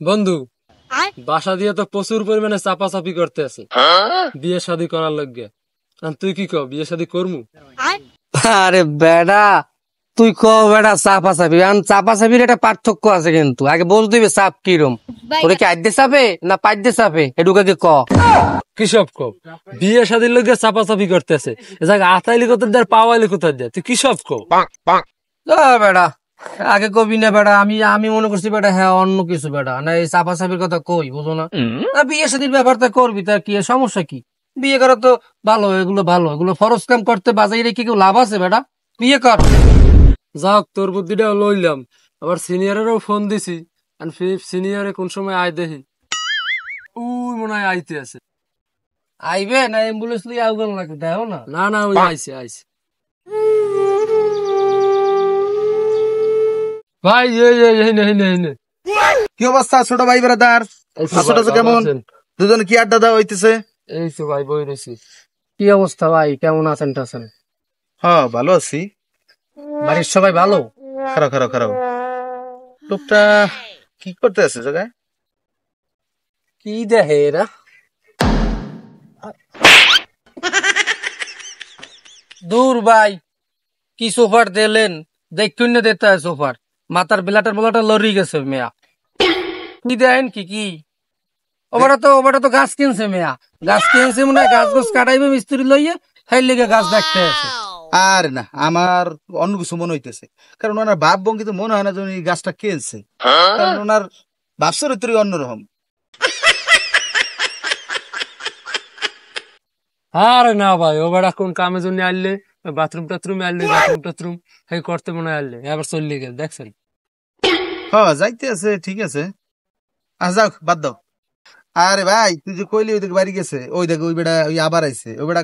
বন্ধু, বাসা দিয়ে তো প্রচুর পরিমাণে চাপাচাপি করতে আছে বিয়ে শাদী করার লগে। তুই কি কও, বিয়ে শাদী করমু? আরে বেড়া, তুই ক বেড়া চাপা চাপি চাপা চাপির একটা পার্থক্য আছে, কিন্তু আগে বল দিবে চাপ কিরম। তোরে কি আইতে চাপে না পাইতে চাপে এটুকাকে ক। কি সব কও? বিয়ে শাদীর লগে চাপাচাপি করতেছে, এ জায়গা আতাইলি কোথায় দেয় পাওয়াইলি কোথায় দেয়? তুই কি সব কও? বেড়া আগে কবি না বেড়া, আমি আমি মনে করছি বেড়া হ্যাঁ অন্য কিছু বেড়া, না এই চাপা চাপির কথা কই বুঝো না। বিয়ে শাদীর ব্যাপারটা করবি, তার কি সমস্যা কি? বিয়ে করা তো ভালো, এগুলো ভালো, এগুলো ফরজ কাম করতে বাজাই রেখে কেউ লাভ আছে বেড়া? বিয়ে কর। যাক, তোর বুদ্ধিটাও লইলাম। আবার সিনিয়রেরও ফোন দিছি, সিনিয়রে কোন সময় আয় দেখি। উই মনে হয় আইতে আছে। আইবে না অ্যাম্বুলেন্স লিয়ে আউগান লাগে দেখো না। না না, ওই আইছে আইছে। ভাই এই নে। কি অবস্থা ছোট ভাই ব্রাদার? এই তো আসলে ভাই, ভালো কেমন? আছেন? দুজন কি আড্ডা দেওয়া হইতেছে? এই তো ভাই বই রয়েছি। কি অবস্থা ভাই, কেমন আছেন টাছেন? হ্যাঁ ভালো আছি। বাড়ির সবাই ভালো? খারাপ লোকটা কি করতে আছে জায়গায়? কি দেখে এরা? দূর ভাই, কি সোফার দিলেন? দেখুন না দিতে হয় সোফার, মাথার বেলাটার বেলাটা লড়ি গেছে মেয়া। কি দেন কি ওবাটা তো গাছ কিনছে মেয়া, গাছ কিনছে মনে হয় গাছ গাছ কাটাইবে মিস্ত্রি লইয়ে, সেই লেগে গাছ দেখতে আছে। আর না, আমার অন্য কিছু মনে হইতেছে, কারণ ওনার ভাব ভঙ্গি তো মনে হয় না যে উনি গাছটা কিনছে, কারণ ওনার ভাব চরিত্রই অন্যরকম। আরে না ভাই, ও বেড়া কোন কামে জন্য আনলে, বাথরুম টাথরুম সেই করতে মনে হয় আনলে, এবার চললে গেল দেখছেন। হ্যাঁ যাইতে আছে, ঠিক আছে, যাও বাদ দাও। আরে ভাই তুই যে কইলি ওই দিকে বাড়ি গেছে, ওই দেখে ওই বেটা ওই আবার আইছে, ওই বেটা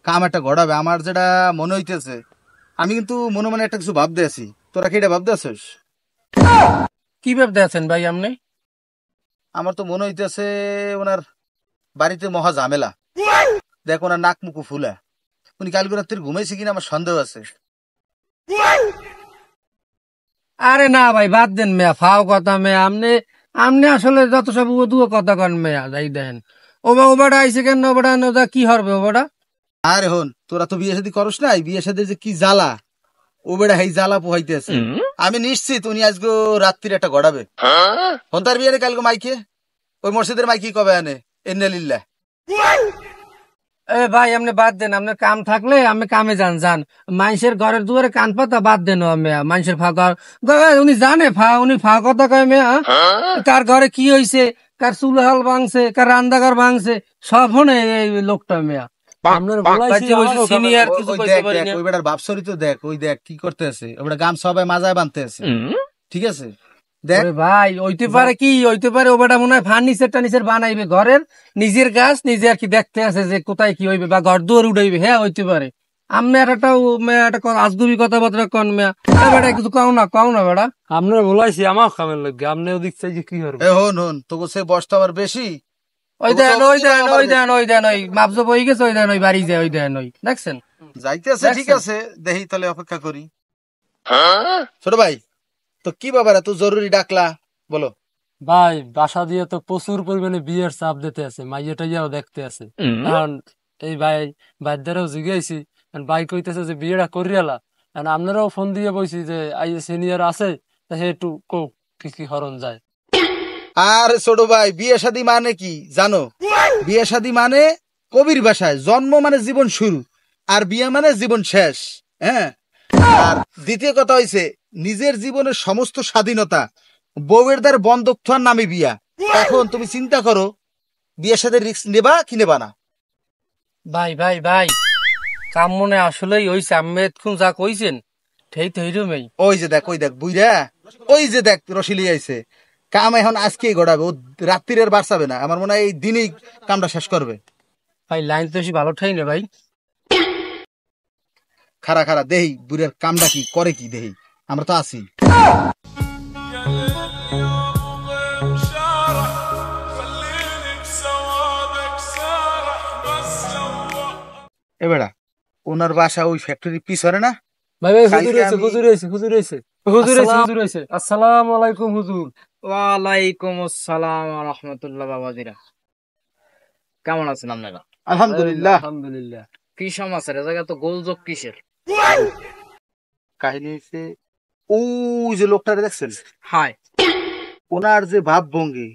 কাম একটা ঘটাবে আমার যেটা মনে হইতেছে। আমি কিন্তু মনে মনে একটা কিছু ভাবতে আছি, তোরা কি এটা ভাবতে আছিস? কি ভাবতে আছেন ভাই আপনি? আমার তো মনে হইতেছে ওনার বাড়িতে মহা ঝামেলা। দেখ ওনার নাক মুখু ফুলা, উনি কালকে রাত্রে ঘুমাইছে কিনা আমার সন্দেহ আছে। আরে না ভাই বাদ দেন মেয়া, ফাও কথা মেয়া। আপনি আপনি আসলে যত সব দুও কথা কন মেয়া, যাই দেন। ওবাটা আইসে কেন? ওবাটা কি হরবে ওবাটা? আরে হন, তোরা তো বিয়ে শাদী করস নাই, বিয়ে শাদী যে কি জ্বালা, ও বেড়া হেই জ্বালা পোহাইতে আছে। আমি নিশ্চিত উনি আজকে রাত্রির একটা গড়াবে। হন তার বিয়ে কালকে মাইকে, ওই মসজিদের মাইকি কবে আনে? এন্নালিল্লাহ। এ ভাই আপনি বাদ দেন, আপনার কাম থাকলে আমি কামে যান। মানুষের ঘরের দুয়ারে কান পাতা বাদ দেন মেয়া, মানুষের উনি জানে উনি কথা কয় মেয়া। কার ঘরে কি হইছে, কার চুলহাল ভাঙছে, কার রান্নাঘর ভাঙছে, সব হনে এই লোকটা মেয়া। আপনার বলাইছি সিনিয়র কিছু ওই কইতে দেখ পারি দেখ না। ওই বেটার বাপ চরিত্র দেখ, ওই দেখ কি করতে আছে, ওই বেটা গাম সবাই মাজায় বানতে আছে। ঠিক আছে দেখ। ওরে ভাই হইতে পারে কি হইতে পারে, ওটা মনে হয় ফার্নিচার টার্নিচার বানাইবে ঘরের, নিজের গাছ নিজে আর কি দেখতে আছে যে কোথায় কি হইবে, বা ঘর দুয়ার উঠাইবে, হ্যাঁ হইতে পারে। আমি আর একটা আজগুবি কথাবার্তা কন মেয়া, বেটা কিছু কও না বেটা। আপনার বলাইছি আমার কামের লগে, আপনি ওদিক চাই যে কি করবে? হন তোকে সে বসটা আবার বেশি। ওই মাপজো বই গেছে, ওই বাড়ি যায়, ওই দেখছেন যাইতে আছে, ঠিক আছে দেখি তাহলে অপেক্ষা করি। ছোট ভাই তো কি ব্যাপার এত জরুরি ডাকলা, বলো। ভাই বাসা দিয়ে তো প্রচুর পরিমাণে বিয়ের চাপ দিতে আছে, মাইয়া টাইয়াও দেখতে আছে। এখন এই ভাই বাদ্যারাও জিজ্ঞাসি, ভাই কইতেছে যে বিয়েটা করিয়ালা। এখন আপনারাও ফোন দিয়ে বলছি যে আই সিনিয়র আছে, সে একটু কি হরণ যায়। আর ছোট ভাই বিয়ে শাদী মানে কি জানো? বিয়ে শাদী মানে কবির ভাষায় জন্ম মানে জীবন শুরু, আর বিয়ে মানে জীবন শেষ। হ্যাঁ, আর দ্বিতীয় কথা হইছে নিজের জীবনের সমস্ত স্বাধীনতা বউয়ের দ্বার বন্ধক থার নামে বিয়া। এখন তুমি চিন্তা করো বিয়ের সাথে রিস্ক নেবা কি নেবা না। ভাই কাম মনে আসলেই হইছে, আমি এতক্ষণ যা কইছেন ঠিক হইরমেই। ওই যে দেখ বুইরা, ওই যে দেখ রসিলি আইছে। কাম এখন আজকেই গড়াবে, ও রাত্রির বাড়ছাবে না, আমার মনে হয় এই দিনেই কামটা শেষ করবে। ভাই লাইন তো বেশি ভালো ঠাই না ভাই। খারা দেহি বুড়ের কামটা কি করে, কি দেহি, আমরা তো আছি। এবারা ওনার বাসা ওই ফ্যাক্টরির পিছনে না? ভাই ভাই হুজুর কালকে হইছে আমি- হুজুর হইছে হুজুর হইছে হুজুর হইছে হুজুর হইছে। আসসালামু আলাইকুম হুজুর। ওয়ালাইকুম আসসালাম ওয়া রাহমাতুল্লাহ। বাবাজিরা কেমন আছেন আপনারা? আলহামদুলিল্লাহ। আলহামদুলিল্লাহ। কি সমাচার? এ জায়গা তো গোলযোগ কিসের? কাহিনী হচ্ছে ওই যে লোকটারে দেখছেন, হাই ওনার যে ভাব ভঙ্গি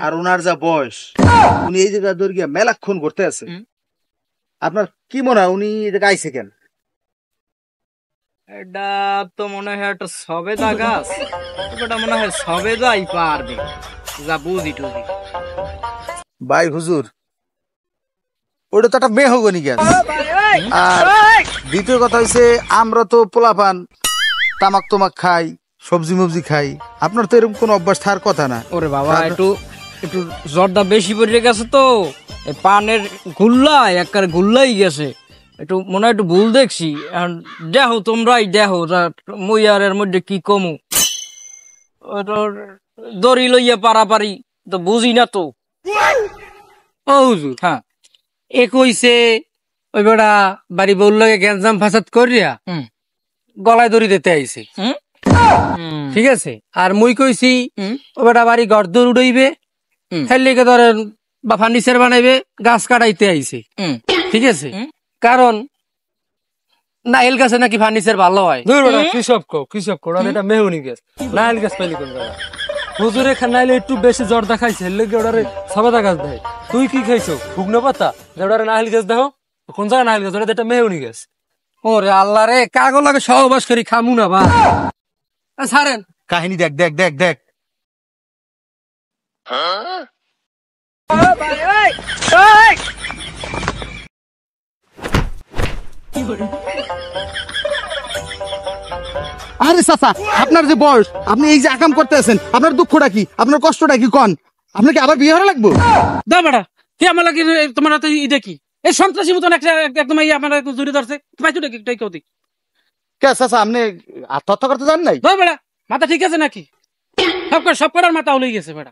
আর ওনার যা বয়স, উনি এই জায়গা ধরে গিয়া মেলাক্ষণ ঘুরতে আছে। হুম। আপনার কি মনে হয় উনি এই জায়গায় আইছে কেন? এটা তো মনে হয় একটা সবেদা গাছ। এটা মনে হয় সবেদাই পারবে, যা বুঝি টুজি। ভাই হুজুর, ওটা তো একটা মেহগনি গাছ। আর দ্বিতীয় কথা হইছে, আমরা তো পোলাপান তামাক তোমাক খাই, সবজি মবজি খাই, আপনার তো এরকম কোনো অভ্যাস থাকার কথা না। ওরে বাবা, একটু একটু জর্দা বেশি পড়ে গেছে তো, এই পানের গুল্লাই একবার গুল্লাই গেছে। একটু মনে হয় একটু ভুল দেখছি। এখন দেখো তোমরাই দেখো, মুই আর এর মধ্যে কি কমু। দড়ি লইয়া পারাপারি তো বুঝি না তো। ও হুজুর, হ্যাঁ। এ কইছে ওই বেড়া বাড়ি বউলাকে গ্যাঞ্জাম ফাসাদ করিয়া হুম। গলায় দড়ি দিতে আইছে, হুম? ঠিক আছে। আর মুই কইছি হুম। ও বেটা বাড়ি গর্দর উড়াইবে, হুম। হেলিকে ধরেন বা ফার্নিচার বানাইবে, গাছ কাটাইতে আইছে, হুম। ঠিক আছে। হুম। কারণ নাইল গাছে নাকি ফার্নিচার ভালো হয়। দূর বেটা কিসব কো আর এটা মেহুনি গাছ, নাইল গাছ পাইলি কোন জায়গা? হুজুর এখানে নাইলে একটু বেশি জর্দা খাইছে, হেলে কি ওটারে সবেদা গাছ দেয়? তুই কি খাইছো? শুকনো পাতা? যে ওটারে নাইল গাছ দেখো, কোন জায়গায় নাইল গাছ? ওটা এটা মেহুনি গাছ। ওরে আল্লাহ রে, কাগজ লাগে সহবাস করি খামু না বা ছাড়েন। কাহিনী দেখ দেখ দেখ দেখ। আরে চাচা, আপনার যে বয়স, আপনি এই যে আকাম করতে আছেন, আপনার দুঃখটা কি, আপনার কষ্টটা কি কন? আপনাকে আবার বিয়ে হওয়া লাগবো? দা বেড়া কি আমার লাগে তোমার হাতে ইটা কি এই সন্ত্রাসী মতন একটা একদম আমার জড়িয়ে ধরছে পাইছো নাকি এটাই কেউ দিক কে চাচা, আপনি আত্মহত্যা করতে জান নাই? দা বেড়া মাথা ঠিক আছে নাকি সব করার মাথা হলে গেছে বেড়া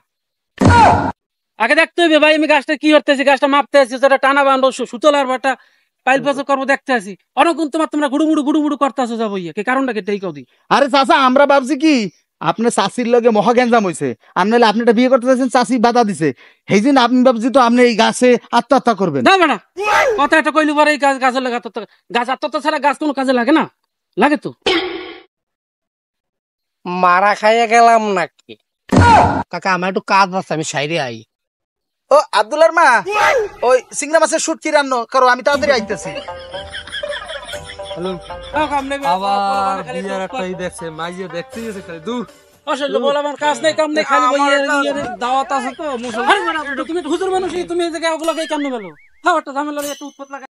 আগে দেখতে হবে ভাই আমি গাছটা কি করতেছি গাছটা মাপতে আছি সেটা টানা বান্ধব সুতলার বাটা পাইল পাচক করবো দেখতে আছি অনেকক্ষণ তোমরা গুড়ুমুড়ু করতে আসো যাবো ইয়ে কি কারণটা কি এটাই কেউ দিক আরে চাচা, আমরা ভাবছি কি আপনার চাষির লগে মহা গ্যাঞ্জাম হয়েছে, আর নাহলে আপনি একটা বিয়ে করতে চাইছেন, চাষি বাধা দিছে, সেই জন্য আপনি ভাবছি তো আপনি এই গাছে আত্মহত্যা করবেন। দা বেড়া কথা একটা কইলি পরে এই গাছের লাগে গাছ আত্মহত্যা ছাড়া গাছ কোনো কাজে লাগে না লাগে তো মারা খাইয়া গেলাম নাকি? কাকা আমার একটু কাজ আছে, আমি সাইরে আই। ও আব্দুল্লাহর মা, ওই সিংড়া মাছের শুটকি রান্না করো, আমি তাড়াতাড়ি আইতেছি। আবার বিয়ার একটাই দেখছে, মাইয়ে দেখতেই আছে খালি দূর। আসলে বল আমার কাজ নেই কাম নেই খালি দাওয়াত আছে তো মুসলমান তুমি হুজুর মানুষ তুমি এই জায়গায় ওগুলোকে কেন বেলো হ্যাঁ একটা ঝামেলা একটু উৎপত লাগে